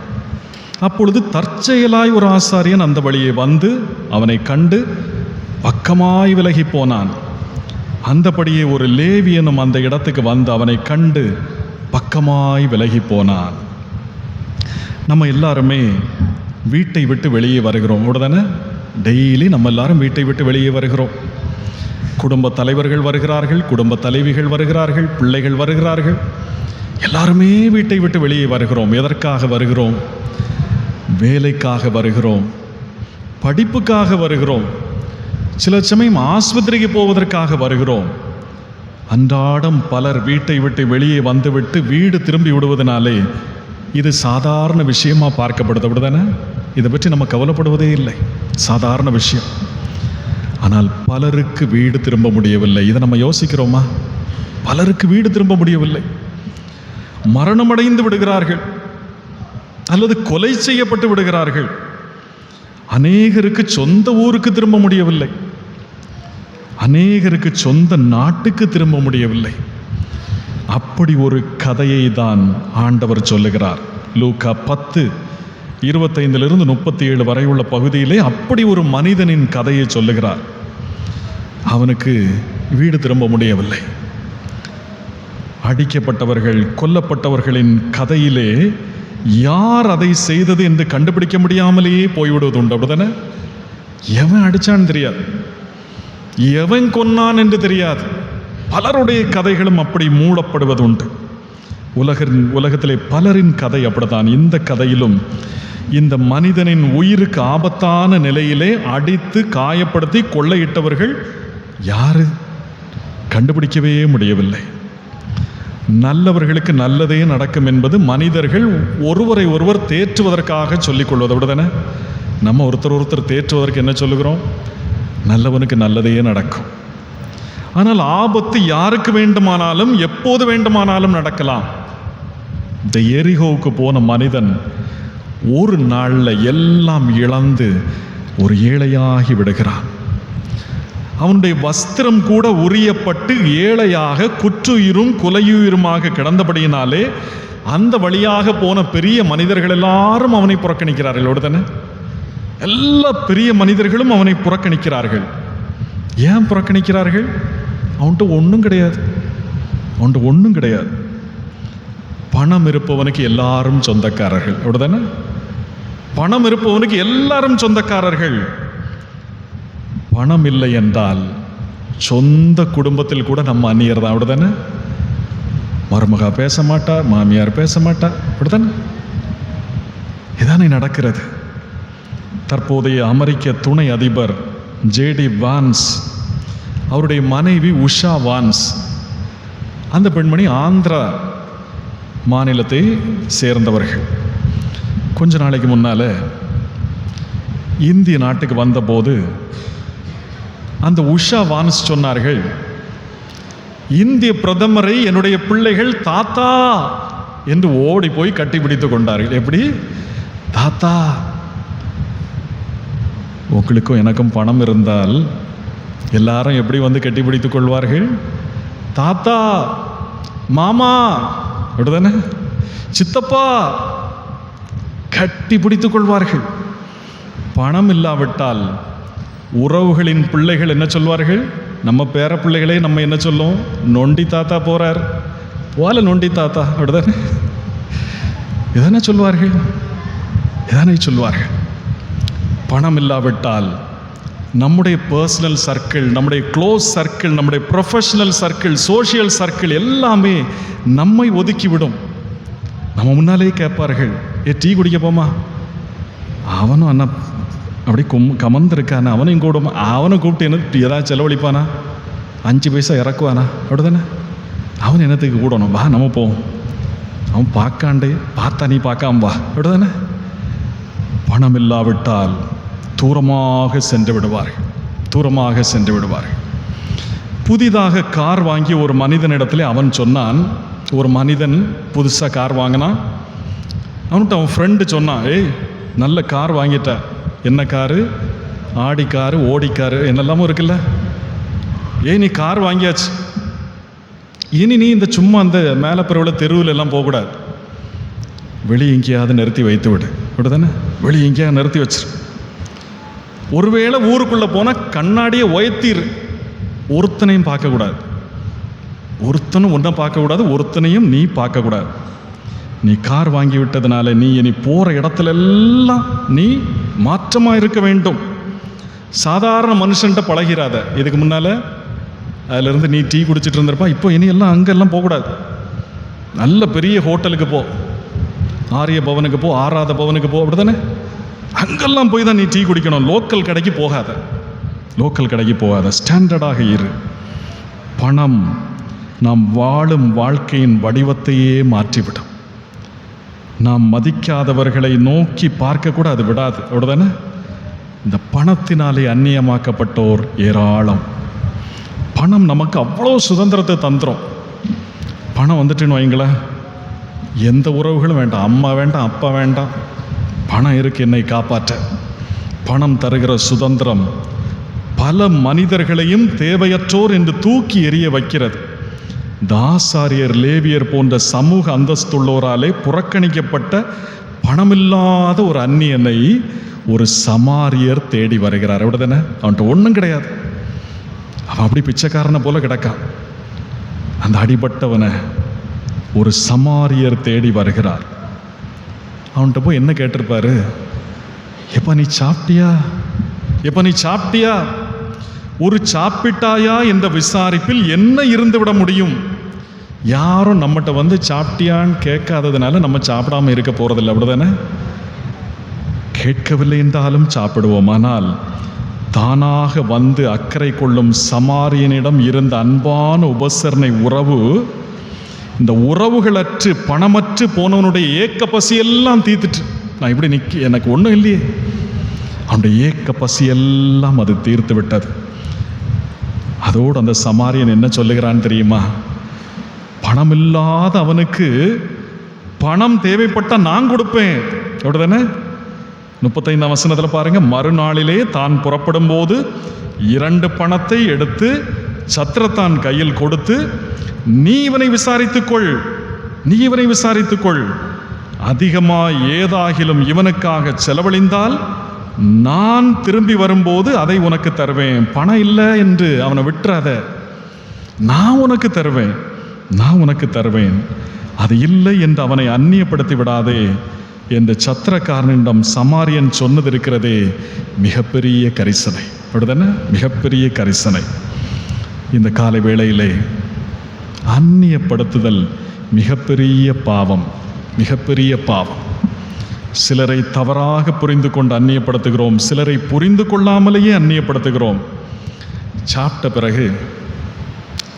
அப்பொழுது தற்செயலாய் ஒரு ஆசாரியன் அந்த வழியே வந்து அவனை கண்டு பக்கமாய் விலகி போனான். அந்தபடியே ஒரு லேவியனும் அந்த இடத்துக்கு வந்து அவனை கண்டு பக்கமாய் விலகி போனான். நம்ம எல்லாருமே வீட்டை விட்டு வெளியே வருகிறோம், உடனே டெய்லி நம்ம எல்லாரும் வீட்டை விட்டு வெளியே வருகிறோம். குடும்ப தலைவர்கள் வருகிறார்கள், குடும்ப தலைவிகள் வருகிறார்கள், பிள்ளைகள் வருகிறார்கள், எல்லாருமே வீட்டை விட்டு வெளியே வருகிறோம். எதற்காக வருகிறோம்? வேலைக்காக வருகிறோம், படிப்புக்காக வருகிறோம், சில சமயம் ஆஸ்பத்திரிக்கு போவதற்காக வருகிறோம். அன்றாடம் பலர் வீட்டை விட்டு வெளியே வந்துவிட்டு வீடு திரும்பி விடுவதனாலே இது சாதாரண விஷயமா பார்க்கப்படுது, அப்படிதானே? இதை பற்றி நம்ம கவலைப்படுவதே இல்லை, சாதாரண விஷயம். ஆனால் பலருக்கு வீடு திரும்ப முடியவில்லை. இதை நம்ம யோசிக்கிறோமா? பலருக்கு வீடு திரும்ப முடியவில்லை, மரணமடைந்து விடுகிறார்கள். அல்லது கொலை செய்யப்பட்டு விடுகிறார்கள். அநேகருக்கு சொந்த ஊருக்கு திரும்ப முடியவில்லை, அநேகருக்கு சொந்த நாட்டுக்கு திரும்ப முடியவில்லை. அப்படி ஒரு கதையை தான் ஆண்டவர் சொல்லுகிறார். லூக்கா 10:25-37 வரை உள்ள பகுதியிலே அப்படி ஒரு மனிதனின் கதையை சொல்லுகிறார். அவனுக்கு வீடு திரும்ப முடியவில்லை. அடிக்கப்பட்டவர்கள், கொல்லப்பட்டவர்களின் கதையிலே யார் அதை செய்தது என்று கண்டுபிடிக்க முடியாமலேயே போய்விடுவது உண்டு. அப்படிதானே? எவன் அடிச்சான்னு தெரியாது, எவன் கொன்னான் என்று தெரியாது. பலருடைய கதைகளும் அப்படி மூடப்படுவது உண்டு. உலகத்திலே பலரின் கதை அப்படித்தான். இந்த கதையிலும் இந்த மனிதனின் உயிருக்கு ஆபத்தான நிலையிலே அடித்து காயப்படுத்தி கொள்ளையிட்டவர்கள் யாரு? கண்டுபிடிக்கவே முடியவில்லை. நல்லவர்களுக்கு நல்லதே நடக்கும் என்பது மனிதர்கள் ஒருவரை ஒருவர் தேற்றுவதற்காக சொல்லிக் கொள்வது. அப்படிதானே? நம்ம ஒருத்தர் தேற்றுவதற்கு என்ன சொல்லுகிறோம்? நல்லவனுக்கு நல்லதே நடக்கும். ஆனால் ஆபத்து யாருக்கு வேண்டுமானாலும் எப்போது வேண்டுமானாலும் நடக்கலாம். இந்த எரிகோவுக்கு போன மனிதன் ஒரு நாளில் எல்லாம் இழந்து ஒரு ஏழையாகி விடுகிறான். அவனுடைய வஸ்திரம் கூட உரியப்பட்டு ஏழையாக குற்றுயிரும் குலையுயிருமாக கிடந்தபடியினாலே அந்த வழியாக போன பெரிய மனிதர்கள் எல்லாரும் அவனை புறக்கணிக்கிறார்கள். அப்படிதானே? எல்லா பெரிய மனிதர்களும் அவனை புறக்கணிக்கிறார்கள். ஏன் புறக்கணிக்கிறார்கள்? அவன்கிட்ட ஒன்றும் கிடையாது, அவன்கிட்ட ஒன்றும் கிடையாது. பணம் இருப்பவனுக்கு எல்லாரும் சொந்தக்காரர்கள். அப்படிதானே? பணம் இருப்பவனுக்கு எல்லாரும் சொந்தக்காரர்கள். பணம் இல்லை என்றால் சொந்த குடும்பத்தில் கூட நம்ம அந்நியர் தான். அப்படிதானே? மருமகா பேச மாட்டா, மாமியார் பேச மாட்டா. அப்படிதானே? இதானே நடக்கிறது. தற்போதைய அமெரிக்க துணை அதிபர் ஜேடி வான்ஸ், அவருடைய மனைவி உஷா வான்ஸ், அந்த பெண்மணி ஆந்திரா மாநிலத்தை சேர்ந்தவர்கள். கொஞ்ச நாளைக்கு முன்னால் இந்திய நாட்டுக்கு வந்தபோது அந்த உஷா வான்ஸ் சொன்னார்கள், இந்திய பிரதமரை என்னுடைய பிள்ளைகள் தாத்தா என்று ஓடி போய் கட்டிப்பிடித்து கொண்டார்கள். எப்படி? தாத்தா. உங்களுக்கும் எனக்கும் பணம் இருந்தால் எல்லாரும் எப்படி வந்து கட்டிப்பிடித்துக் கொள்வார்கள்? தாத்தா, மாமா, அப்படிதானே? சித்தப்பா, கட்டி பிடித்துக் கொள்வார்கள். பணம் இல்லாவிட்டால் உறவுகளின் பிள்ளைகள் என்ன சொல்வார்கள்? நம்ம பேர பிள்ளைகளே நம்ம என்ன சொல்லுவோம்? நொண்டி தாத்தா போறார், போல நொண்டி தாத்தா. அப்படிதானே? இதானே சொல்வார்கள், இதானே சொல்வார்கள். பணம் இல்லாவிட்டால் நம்முடைய பர்சனல் சர்க்கிள், நம்முடைய க்ளோஸ் சர்க்கிள், நம்முடைய ப்ரொஃபஷனல் சர்க்கிள், சோஷியல் சர்க்கிள் எல்லாமே நம்மை ஒதுக்கிவிடும். நம்ம முன்னாலே கேட்பார்கள், டீ குடிக்க போமா? அவனும் அண்ணா அப்படி கமர்ந்துருக்கானே, அவனையும் கூடுமா? அவனை கூப்பிட்டு என்ன ஏதாவது செலவழிப்பானா? 5 பைசா இறக்குவானா? அப்படிதானே? அவன் என்னத்துக்கு கூடணும்? வா நம்ம போவோம். அவன் பார்க்காண்டே, பார்த்தா நீ பார்க்காம வா. அப்படிதானே? பணம் இல்லாவிட்டால் தூரமாக சென்று விடுவார்கள், தூரமாக சென்று விடுவார்கள். புதிதாக கார் வாங்கி ஒரு மனிதனிடத்தில் அவன் சொன்னான், ஒரு மனிதன் புதுசாக கார் வாங்கினான். அவன்கிட்ட அவன் ஃப்ரெண்டு சொன்னான், ஏய் நல்ல கார் வாங்கிட்ட. என்ன காரு? ஆடி காரு, ஓடி காரு, என்னெல்லாமும் இருக்குல்ல. ஏய் நீ கார் வாங்கியாச்சு, இனி நீ இந்த சும்மா அந்த மேலே பிறவுல தெருவில் எல்லாம் போகக்கூடாது. வெளியே எங்கேயாவது நிறுத்தி வைத்து விடு. அப்படிதானே? வெளியே எங்கேயாவது நிறுத்தி வச்சிரு. ஒருவேளை ஊருக்குள்ளே போனால் கண்ணாடியை உயர்த்திரு. ஒருத்தனையும் பார்க்கக்கூடாது, ஒருத்தனும் ஒன்றை பார்க்கக்கூடாது, ஒருத்தனையும் நீ பார்க்கக்கூடாது. நீ கார் வாங்கி விட்டதுனால நீ இனி போகிற இடத்துல எல்லாம் நீ மாற்றமாக இருக்க வேண்டும். சாதாரண மனுஷன்ட்ட பழகிறாத. இதுக்கு முன்னால் அதிலிருந்து நீ டீ குடிச்சிட்டு இருந்திருப்பா, இப்போ இனி எல்லாம் அங்கெல்லாம் போகக்கூடாது. நல்ல பெரிய ஹோட்டலுக்கு போ, ஆரிய பவனுக்கு போ, ஆராத பவனுக்கு போ. அப்படிதானே? அங்கெல்லாம் போய் தான் நீ டீ குடிக்கணும். லோக்கல் கடைக்கு போகாத, லோக்கல் கடைக்கு போகாத. ஸ்டாண்டர்டாக இரு. பணம் நாம் வாழும் வாழ்க்கையின் வடிவத்தையே மாற்றிவிடும். நாம் மதிக்காதவர்களை நோக்கி பார்க்க கூட அது விடாது. அப்படிதானே? இந்த பணத்தினாலே அந்நியமாக்கப்பட்டோர் ஏராளம். பணம் நமக்கு அவ்வளோ சுதந்திரத்தை தந்துடும். பணம் வந்துட்டுன்னு வைங்களேன், எந்த உறவுகளும் வேண்டாம், அம்மா வேண்டாம், அப்பா வேண்டாம், பணம் இருக்கு என்னை காப்பாற்ற. பணம் தருகிற சுதந்திரம் பல மனிதர்களையும் தேவையற்றோர் என்று தூக்கி எறிய வைக்கிறது. ஆசாரியர், லேவியர் போன்ற சமூக அந்தஸ்துள்ளோராலே புறக்கணிக்கப்பட்ட பணமில்லாத ஒரு அந்நியனை ஒரு சமாரியர் தேடி வருகிறார். அப்படிதானே? அவன்கிட்ட ஒன்றும் கிடையாது, அவன் அப்படி பிச்சைக்காரனை போல கிடக்கான். அந்த அடிபட்டவனை ஒரு சமாரியர் தேடி வருகிறார். அவன்கிட்ட போய் என்ன கேட்டிருப்பாரு? எப்ப நீ சாப்பிட்டியா? எப்ப நீ சாப்பிட்டியா? ஒரு சாப்பிட்டாயா என்ற விசாரிப்பில் என்ன இருந்து விட முடியும்? யாரும் நம்மகிட்ட வந்து சாப்பிட்டியான்னு கேட்காததுனால நம்ம சாப்பிடாம இருக்க போறதில்லை. அப்படிதானே? கேட்கவில்லை என்றாலும் சாப்பிடுவோம். ஆனால் தானாக வந்து அக்கறை கொள்ளும் சமாரியனிடம் இருந்த அன்பான உபசரணை உறவு, இந்த உறவுகளற்று பணமற்று போனவனுடைய ஏக்க பசியெல்லாம் தீர்த்துட்டு, நான் இப்படி எனக்கு ஒன்றும் இல்லையே, அவனுடைய ஏக்க பசியெல்லாம் அது தீர்த்து விட்டது. அதோடு அந்த சமாரியன் என்ன சொல்லுகிறான் தெரியுமா? பணமில்லாத அவனுக்கு பணம் தேவைப்பட்ட நான் கொடுப்பேன். அப்படிதானே? 35ஆம் வசனத்தில் பாருங்க, மறுநாளிலே தான் புறப்படும் போது 2 பணத்தை எடுத்து சத்திரத்தான் கையில் கொடுத்து, நீ இவனை விசாரித்துக்கொள், நீ இவனை விசாரித்துக்கொள், அதிகமாய் ஏதாகிலும் இவனுக்காக செலவழிந்தால் நான் திரும்பி வரும்போது அதை உனக்கு தருவேன். பணம் இல்லை என்று அவனை விட்டுறாத, நான் உனக்கு தருவேன், நான் உனக்கு தருவேன். அது இல்லை என்று அவனை அந்நியப்படுத்தி விடாதே என்று சத்திரக்காரனிடம் சமாரியன் சொன்னது இருக்கிறதே, மிகப்பெரிய கரிசனை. அப்படிதானே? மிகப்பெரிய கரிசனை. இந்த காலை வேளையிலே அந்நியப்படுத்துதல் மிகப்பெரிய பாவம், மிகப்பெரிய பாவம். சிலரை தவறாக புரிந்து கொண்டு அந்நியப்படுத்துகிறோம், சிலரை புரிந்து கொள்ளாமலேயே அந்நியப்படுத்துகிறோம். சாப்பிட்ட பிறகு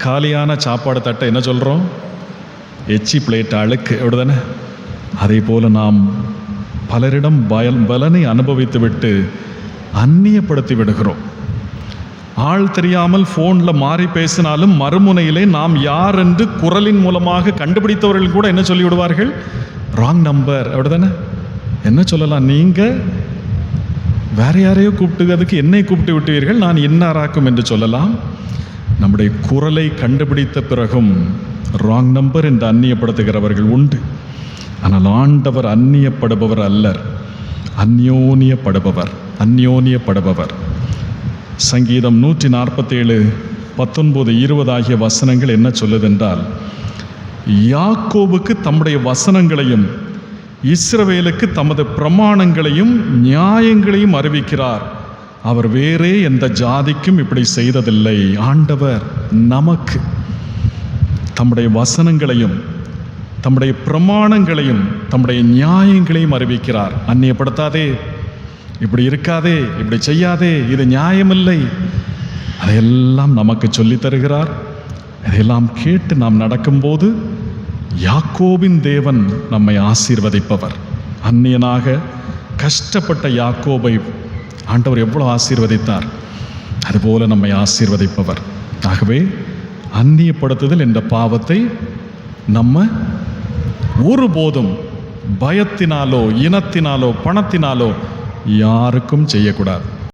காலியான சாப்பாடு தட்டை என்ன சொல்கிறோம்? எச்சி பிளேட் அழுக்கு. அப்படிதானே? அதே போல நாம் பலரிடம் பலனை அனுபவித்து விட்டு அந்நியப்படுத்தி விடுகிறோம். ஆள் தெரியாமல் ஃபோனில் மாறி பேசினாலும் மறுமுனையிலே நாம் யார் என்று குரலின் மூலமாக கண்டுபிடித்தவர்கள் கூட என்ன சொல்லிவிடுவார்கள்? Wrong number. அப்படிதானே? என்ன சொல்லலாம்? நீங்கள் வேற யாரையோ கூப்பிட்டுக்கிறதுக்கு என்னை கூப்பிட்டு விட்டுவீர்கள், நான் இன்னாராக்கும் என்று சொல்லலாம். நம்முடைய குரலை கண்டுபிடித்த பிறகும் ராங் நம்பர் என்று அந்நியப்படுத்துகிறவர்கள் உண்டு. ஆனால் ஆண்டவர் அந்நியப்படுபவர் அல்லர், அந்யோன்யப்படுபவர், அந்யோன்யப்படுபவர். சங்கீதம் 147, 19, 20 ஆகிய வசனங்கள் என்ன சொல்லுதென்றால், யாக்கோபுக்கு தம்முடைய வசனங்களையும் இஸ்ரவேலுக்கு தமது பிரமாணங்களையும் நியாயங்களையும் அறிவிக்கிறார். அவர் வேறே எந்த ஜாதிக்கும் இப்படி செய்ததில்லை. ஆண்டவர் நமக்கு தம்முடைய வசனங்களையும் தம்முடைய பிரமாணங்களையும் தம்முடைய நியாயங்களையும் அறிவிக்கிறார். அந்நியப்படுத்தாதே, இப்படி இருக்காதே, இப்படி செய்யாதே, இது நியாயமில்லை, அதையெல்லாம் நமக்கு சொல்லி தருகிறார். அதையெல்லாம் கேட்டு நாம் நடக்கும்போது யாக்கோபின் தேவன் நம்மை ஆசீர்வதிப்பவர். அந்நியனாக கஷ்டப்பட்ட யாக்கோபை ஆண்டவர் எவ்வளவு ஆசீர்வதித்தார், அதுபோல நம்மை ஆசீர்வதிப்பவர். ஆகவே அந்நியப்படுத்துதல் என்ற பாவத்தை நம்ம ஒருபோதும் பயத்தினாலோ இனத்தினாலோ பணத்தினாலோ யாருக்கும் செய்யக்கூடாது.